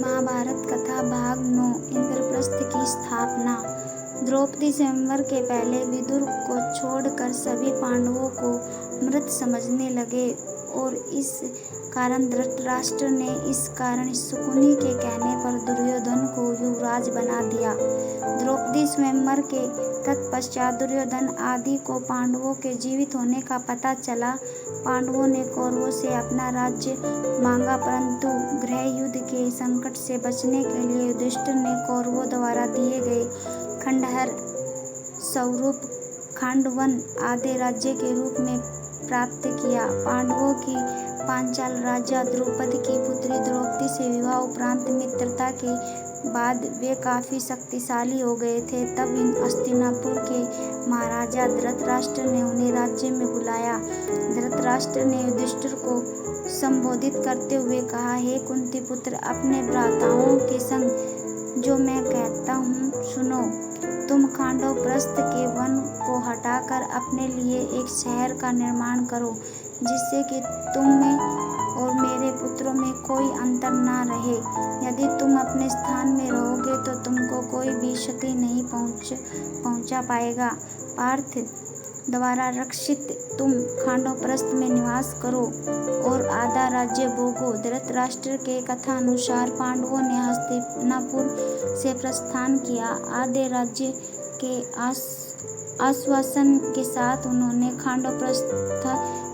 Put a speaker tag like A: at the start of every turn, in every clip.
A: महाभारत कथा भाग 9 इंद्रप्रस्थ की स्थापना। द्रौपदी स्वयंवर के पहले विदुर को छोड़कर सभी पांडवों को मृत समझने लगे और इस कारण धृतराष्ट्र ने इस कारण शकुनी के कहने पर दुर्योधन को युवराज बना दिया। द्रौपदी स्वयंवर के तत्पश्चात दुर्योधन आदि को पांडवों के जीवित होने का पता चला। पांडवों ने कौरवों से अपना राज्य मांगा, परंतु गृह युद्ध के संकट से बचने के लिए युधिष्ठिर ने कौरवों द्वारा दिए गए खंडहर स्वरूप खांडवन आदि राज्य के रूप में प्राप्त किया। पांडवों की पांचाल राजा द्रौपदी की पुत्री द्रौपदी से विवाह उपरांत मित्रता के बाद वे काफी शक्तिशाली हो गए थे। तब हस्तिनापुर के महाराजा धृतराष्ट्र ने उन्हें राज्य में बुलाया। धृतराष्ट्र ने युधिष्ठिर को संबोधित करते हुए कहा, हे कुंती पुत्र, अपने भ्राताओं के संग जो मैं कहता हूँ सुनो। तुम खांडवप्रस्थ के वन को हटाकर अपने लिए एक शहर का निर्माण करो, जिससे कि तुम में और मेरे पुत्रों में कोई अंतर न रहे। यदि तुम अपने स्थान में रहोगे तो तुमको कोई भी क्षति नहीं पहुंचा पाएगा। पार्थ द्वारा रक्षित तुम खांडवप्रस्थ में निवास करो और आधा राज्य भोगो। धृतराष्ट्र के कथानुसार पांडवों ने हस्तिनापुर से प्रस्थान किया। आधे राज्य के आश्वासन के साथ उन्होंने खांडवप्रस्थ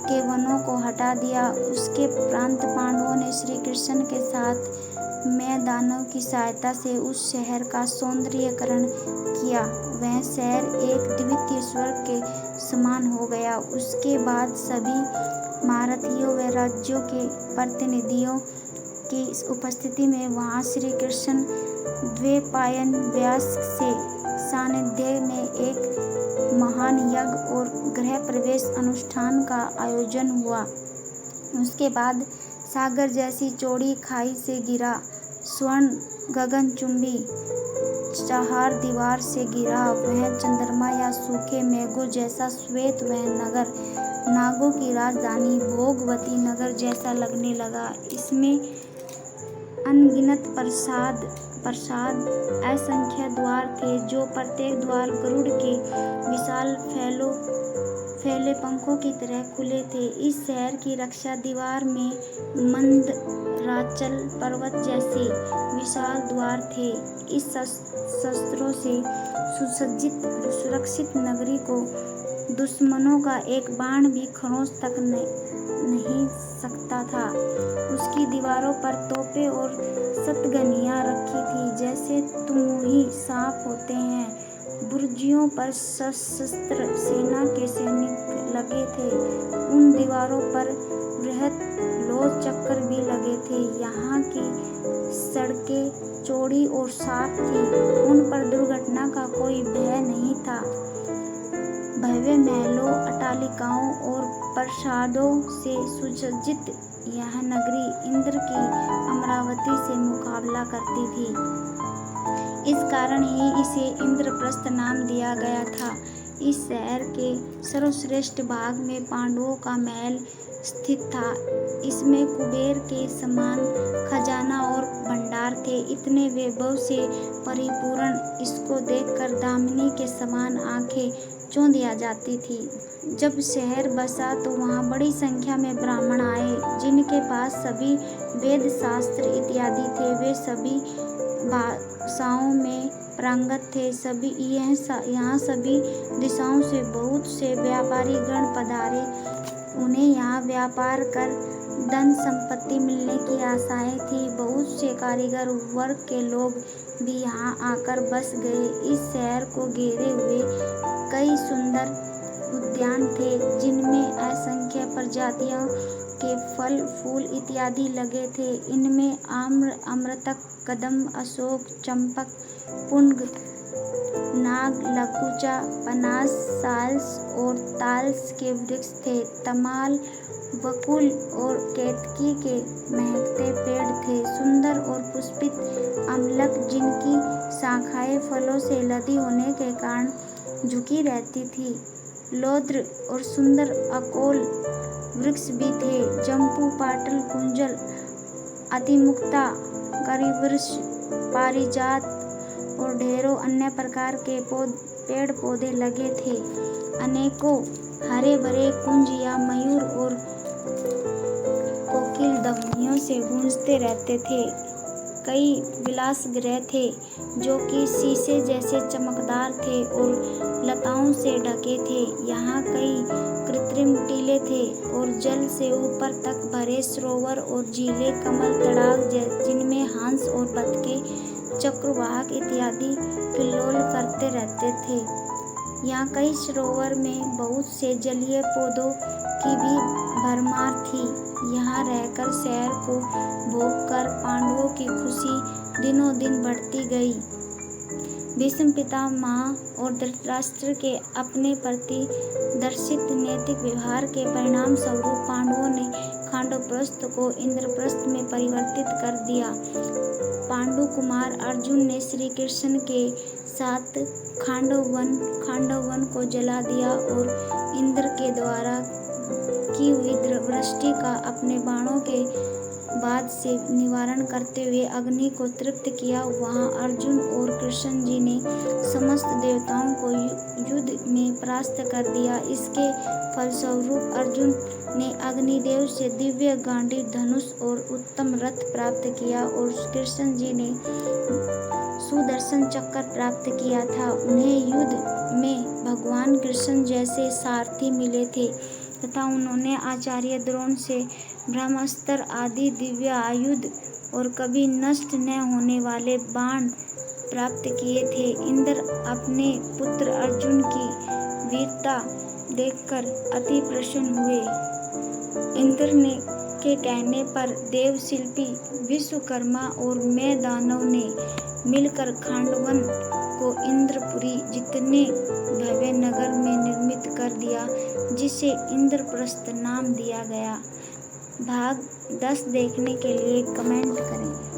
A: के वनों को हटा दिया। उसके उपरांत पांडवों ने श्री कृष्ण के साथ मैं दानव की सहायता से उस शहर का सौंदर्यीकरण किया। वह शहर एक द्वितीय स्वर्ग के समान हो गया। उसके बाद सभी महारथियों व राज्यों के प्रतिनिधियों की उपस्थिति में वहां श्री कृष्ण द्वैपायन व्यास से सानिध्य में एक महान यज्ञ और गृह प्रवेश अनुष्ठान का आयोजन हुआ। उसके बाद सागर जैसी चौड़ी खाई से घिरा स्वर्ण गगनचुंबी चार दीवार से घिरा वह चंद्रमा या सूखे मेघों जैसा श्वेत वह नगर नागों की राजधानी भोगवती नगर जैसा लगने लगा। इसमें अनगिनत प्रसाद असंख्य द्वार थे, जो प्रत्येक द्वार गरुड़ के विशाल फैले पंखों की तरह खुले थे। इस शहर की रक्षा दीवार में मंदराचल पर्वत जैसे विशाल द्वार थे। इस शस्त्रों से सुरक्षित नगरी को दुश्मनों का एक बाण भी खरोंच तक नहीं सकता था। उसकी दीवारों पर तोपें और शतघनियां रखी थी, जैसे तमोही सांप होते हैं। बुर्जियों पर सशस्त्र सेना के सैनिक लगे थे। उन दीवारों पर बृहद लोह चक्र भी लगे थे। यहाँ की सड़कें चौड़ी और साफ थी। उन पर दुर्घटना का कोई भय नहीं था। भव्य महलों, अट्टालिकाओं और प्रासादों से सुसज्जित यह नगरी इंद्र की अमरावती से मुकाबला करती थी। इस कारण ही इसे इंद्रप्रस्थ नाम दिया गया था। इस शहर के सर्वश्रेष्ठ भाग में पांडवों का महल स्थित था। इसमें कुबेर के समान खजाना और भंडार थे। इतने वैभव से परिपूर्ण इसको देखकर दामिनी के समान आंखें चौंध आ जाती थी। जब शहर बसा तो वहाँ बड़ी संख्या में ब्राह्मण आए, जिनके पास सभी वेद शास्त्र इत्यादि थे। वे सभी भाषाओं में पारंगत थे। यहाँ सभी दिशाओं से बहुत से व्यापारी गण पधारे। उन्हें यहाँ व्यापार कर धन संपत्ति मिलने की आशाएं थी। बहुत से कारीगर वर्ग के लोग भी यहाँ आकर बस गए। इस शहर को घेरे हुए कई सुंदर उद्यान थे, जिनमें असंख्य प्रजातियों के फल फूल इत्यादि लगे थे। इनमें आम्र, अमृतक, कदम, अशोक, चंपक, पुंग, नाग, लकुचा, पनास, साल्स और ताल्स के वृक्ष थे। तमाल, बकुल और केतकी के महकते पेड़ थे। सुंदर और पुष्पित अमलक, जिनकी शाखाएं फलों से लदी होने के कारण झुकी रहती थी। लौद्र और सुंदर अकोल वृक्ष भी थे। जम्बू, पाटल, कुंजल, अतिमुक्ता, करीवृक्ष, पारिजात और ढेरों अन्य प्रकार के पेड़ पौधे लगे थे। अनेकों हरे भरे कुंज या मयूर और कोकिल ध्वनियों से गूंजते रहते थे। कई विलास गृह थे जो कि शीशे जैसे चमकदार थे और लताओं से ढके थे। यहाँ कई कृत्रिम टीले थे और जल से ऊपर तक भरे सरोवर और झीलें, कमल तड़ाग जिनमें हंस और बतखें, चक्रवाक इत्यादि किल्लोल करते रहते थे। यहाँ कई सरोवर में बहुत से जलीय पौधों की भी भरमार थी। यहाँ रहकर शहर को भोगकर पांडवों की खुशी दिनों दिन बढ़ती गई। भीष्म पितामह और धृतराष्ट्र के अपने प्रति दर्शित नैतिक व्यवहार के परिणाम स्वरूप पांडवों ने खांडवप्रस्थ को इंद्रप्रस्थ में परिवर्तित कर दिया। पांडु कुमार अर्जुन ने श्री कृष्ण के साथ खांडव वन को जला दिया और इंद्र के द्वारा की हुई वृष्टि का अपने बाणों के बाद से निवारण करते हुए अग्नि को तृप्त किया। वहां अर्जुन और कृष्ण जी ने समस्त देवताओं को युद्ध में परास्त कर दिया। इसके फलस्वरूप अर्जुन ने अग्निदेव से दिव्य गांडीव धनुष और उत्तम रथ प्राप्त किया और कृष्ण जी ने सुदर्शन चक्र प्राप्त किया था। उन्हें युद्ध में भगवान कृष्ण जैसे सारथी मिले थे तथा उन्होंने आचार्य द्रोण से ब्रह्मास्त्र आदि दिव्य आयुध और कभी नष्ट न होने वाले बाण प्राप्त किए थे। इंद्र अपने पुत्र अर्जुन की वीरता देखकर अति प्रसन्न हुए। इंद्र के कहने पर देवशिल्पी विश्वकर्मा और मैं दानव ने मिलकर खांडवन को इंद्रपुरी जितने भव्य नगर में निर्मित कर दिया, जिसे इंद्रप्रस्थ नाम दिया गया। भाग 10 देखने के लिए कमेंट करें।